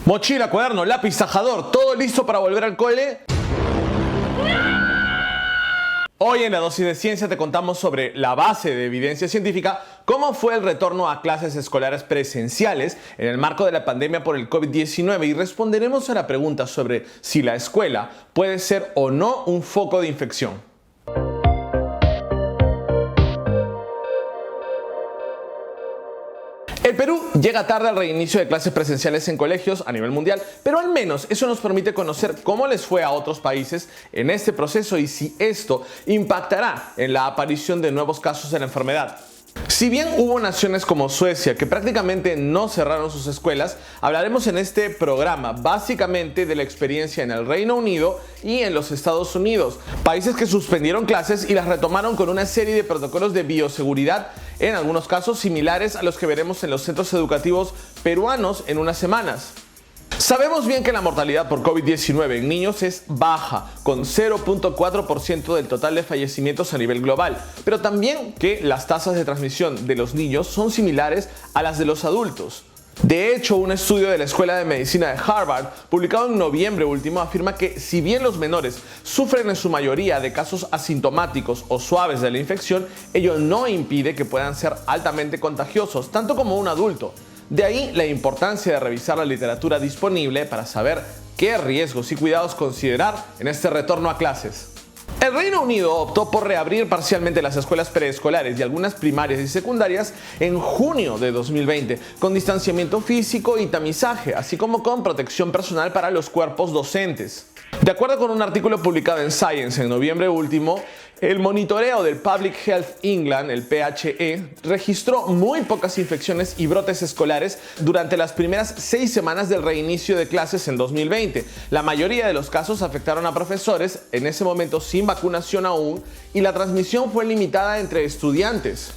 Mochila, cuaderno, lápiz, tajador, ¿todo listo para volver al cole? Hoy en la dosis de ciencia te contamos sobre la base de evidencia científica, cómo fue el retorno a clases escolares presenciales en el marco de la pandemia por el COVID-19 y responderemos a la pregunta sobre si la escuela puede ser o no un foco de infección. El Perú llega tarde al reinicio de clases presenciales en colegios a nivel mundial, pero al menos eso nos permite conocer cómo les fue a otros países en este proceso y si esto impactará en la aparición de nuevos casos de la enfermedad. Si bien hubo naciones como Suecia que prácticamente no cerraron sus escuelas, hablaremos en este programa básicamente de la experiencia en el Reino Unido y en los Estados Unidos, países que suspendieron clases y las retomaron con una serie de protocolos de bioseguridad, en algunos casos similares a los que veremos en los centros educativos peruanos en unas semanas. Sabemos bien que la mortalidad por COVID-19 en niños es baja, con 0.4% del total de fallecimientos a nivel global, pero también que las tasas de transmisión de los niños son similares a las de los adultos. De hecho, un estudio de la Escuela de Medicina de Harvard, publicado en noviembre último, afirma que si bien los menores sufren en su mayoría de casos asintomáticos o suaves de la infección, ello no impide que puedan ser altamente contagiosos, tanto como un adulto. De ahí la importancia de revisar la literatura disponible para saber qué riesgos y cuidados considerar en este retorno a clases. El Reino Unido optó por reabrir parcialmente las escuelas preescolares y algunas primarias y secundarias en junio de 2020, con distanciamiento físico y tamizaje, así como con protección personal para los cuerpos docentes. De acuerdo con un artículo publicado en Science en noviembre último, el monitoreo del Public Health England, el PHE, registró muy pocas infecciones y brotes escolares durante las primeras 6 semanas del reinicio de clases en 2020. La mayoría de los casos afectaron a profesores, en ese momento sin vacunación aún, y la transmisión fue limitada entre estudiantes.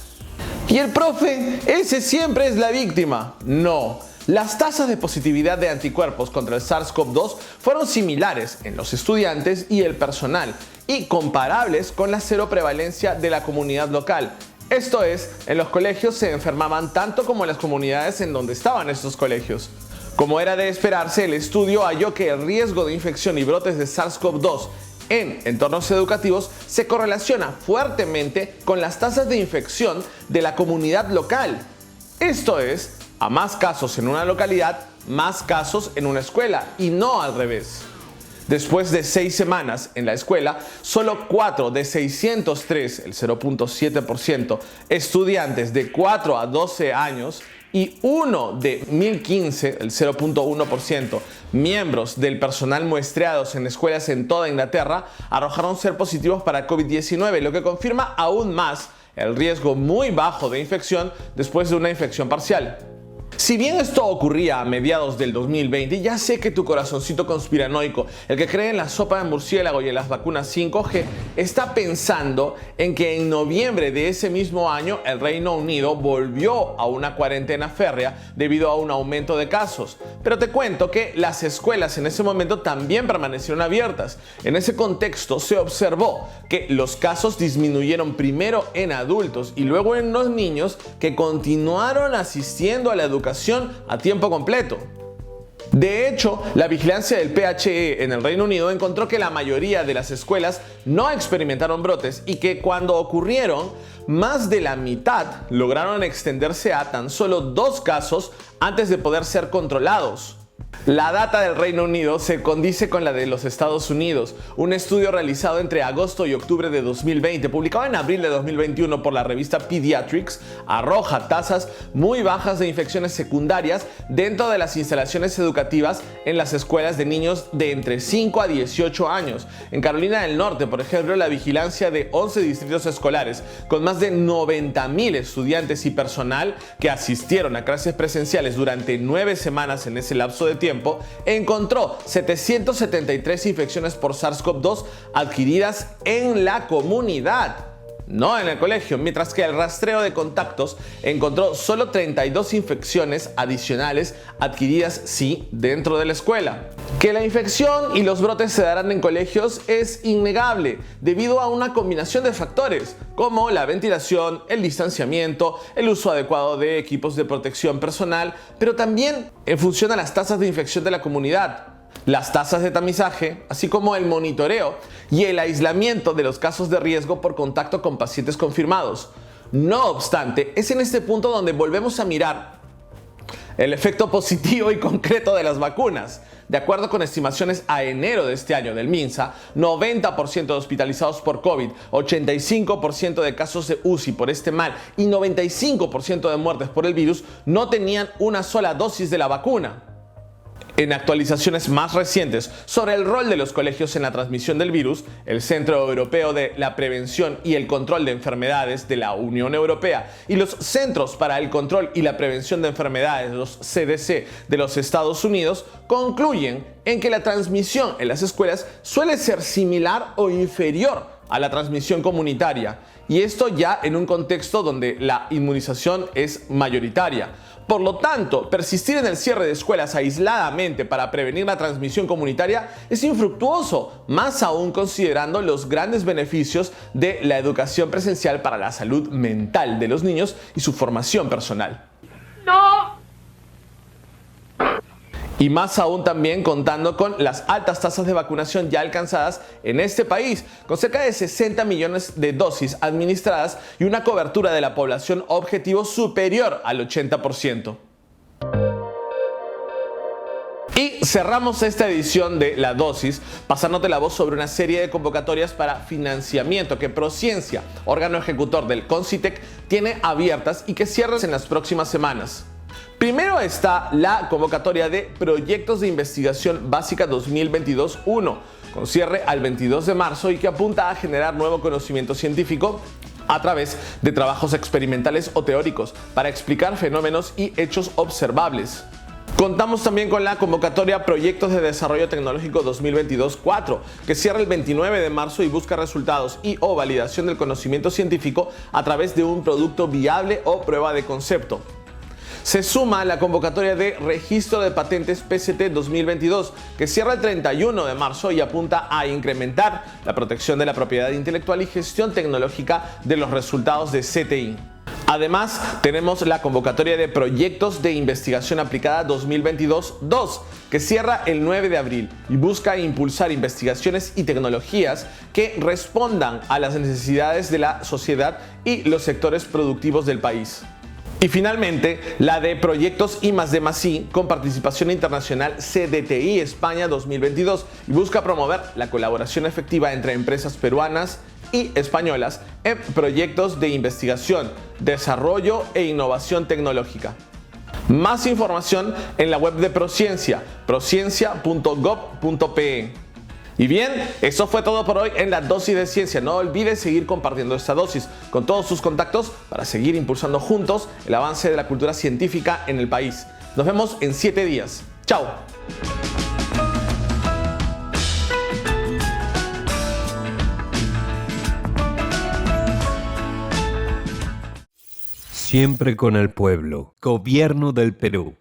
¿Y el profe? ¿Ese siempre es la víctima? No. Las tasas de positividad de anticuerpos contra el SARS-CoV-2 fueron similares en los estudiantes y el personal y comparables con la cero prevalencia de la comunidad local. Esto es, en los colegios se enfermaban tanto como en las comunidades en donde estaban estos colegios. Como era de esperarse, el estudio halló que el riesgo de infección y brotes de SARS-CoV-2 en entornos educativos se correlaciona fuertemente con las tasas de infección de la comunidad local. Esto es, a más casos en una localidad, más casos en una escuela y no al revés. Después de 6 semanas en la escuela, solo 4 de 603, el 0.7%, estudiantes de 4 a 12 años y 1 de 1015, el 0.1%, miembros del personal muestreados en escuelas en toda Inglaterra arrojaron ser positivos para COVID-19, lo que confirma aún más el riesgo muy bajo de infección después de una infección parcial. Si bien esto ocurría a mediados del 2020, ya sé que tu corazoncito conspiranoico, el que cree en la sopa de murciélago y en las vacunas 5G, está pensando en que en noviembre de ese mismo año el Reino Unido volvió a una cuarentena férrea debido a un aumento de casos. Pero te cuento que las escuelas en ese momento también permanecieron abiertas. En ese contexto se observó que los casos disminuyeron primero en adultos y luego en los niños que continuaron asistiendo a la educación a tiempo completo. De hecho, la vigilancia del PHE en el Reino Unido encontró que la mayoría de las escuelas no experimentaron brotes y que cuando ocurrieron, más de la mitad lograron extenderse a tan solo 2 casos antes de poder ser controlados. La data del Reino Unido se condice con la de los Estados Unidos. Un estudio realizado entre agosto y octubre de 2020, publicado en abril de 2021 por la revista Pediatrics, arroja tasas muy bajas de infecciones secundarias dentro de las instalaciones educativas en las escuelas de niños de entre 5 a 18 años. En Carolina del Norte, por ejemplo, la vigilancia de 11 distritos escolares con más de 90,000 estudiantes y personal que asistieron a clases presenciales durante 9 semanas en ese lapso de tiempo, encontró 773 infecciones por SARS-CoV-2 adquiridas en la comunidad. no en el colegio, mientras que el rastreo de contactos encontró solo 32 infecciones adicionales adquiridas sí dentro de la escuela. Que la infección y los brotes se darán en colegios es innegable debido a una combinación de factores como la ventilación, el distanciamiento, el uso adecuado de equipos de protección personal, pero también en función a las tasas de infección de la comunidad, las tasas de tamizaje, así como el monitoreo y el aislamiento de los casos de riesgo por contacto con pacientes confirmados. No obstante, es en este punto donde volvemos a mirar el efecto positivo y concreto de las vacunas. De acuerdo con estimaciones a enero de este año del MINSA, 90% de hospitalizados por COVID, 85% de casos de UCI por este mal y 95% de muertes por el virus no tenían una sola dosis de la vacuna. En actualizaciones más recientes sobre el rol de los colegios en la transmisión del virus, el Centro Europeo de la Prevención y el Control de Enfermedades de la Unión Europea y los Centros para el Control y la Prevención de Enfermedades, los CDC de los Estados Unidos, concluyen en que la transmisión en las escuelas suele ser similar o inferior a la transmisión comunitaria, y esto ya en un contexto donde la inmunización es mayoritaria. Por lo tanto, persistir en el cierre de escuelas aisladamente para prevenir la transmisión comunitaria es infructuoso, más aún considerando los grandes beneficios de la educación presencial para la salud mental de los niños y su formación personal. ¡No! Y más aún también contando con las altas tasas de vacunación ya alcanzadas en este país, con cerca de 60 millones de dosis administradas y una cobertura de la población objetivo superior al 80%. Y cerramos esta edición de La Dosis pasándote la voz sobre una serie de convocatorias para financiamiento que Prociencia, órgano ejecutor del CONCITEC, tiene abiertas y que cierran en las próximas semanas. Primero está la convocatoria de Proyectos de Investigación Básica 2022-1, con cierre al 22 de marzo y que apunta a generar nuevo conocimiento científico a través de trabajos experimentales o teóricos para explicar fenómenos y hechos observables. Contamos también con la convocatoria Proyectos de Desarrollo Tecnológico 2022-4, que cierra el 29 de marzo y busca resultados y o validación del conocimiento científico a través de un producto viable o prueba de concepto. Se suma la convocatoria de Registro de Patentes PCT 2022, que cierra el 31 de marzo y apunta a incrementar la protección de la propiedad intelectual y gestión tecnológica de los resultados de CTI. Además, tenemos la convocatoria de Proyectos de Investigación Aplicada 2022-2, que cierra el 9 de abril y busca impulsar investigaciones y tecnologías que respondan a las necesidades de la sociedad y los sectores productivos del país. Y finalmente, la de Proyectos I+D+I con participación internacional CDTI España 2022 y busca promover la colaboración efectiva entre empresas peruanas y españolas en proyectos de investigación, desarrollo e innovación tecnológica. Más información en la web de Prociencia, prociencia.gov.pe. Y bien, eso fue todo por hoy en La Dosis de Ciencia. No olvides seguir compartiendo esta dosis con todos sus contactos para seguir impulsando juntos el avance de la cultura científica en el país. Nos vemos en 7 días. ¡Chao! Siempre con el pueblo. Gobierno del Perú.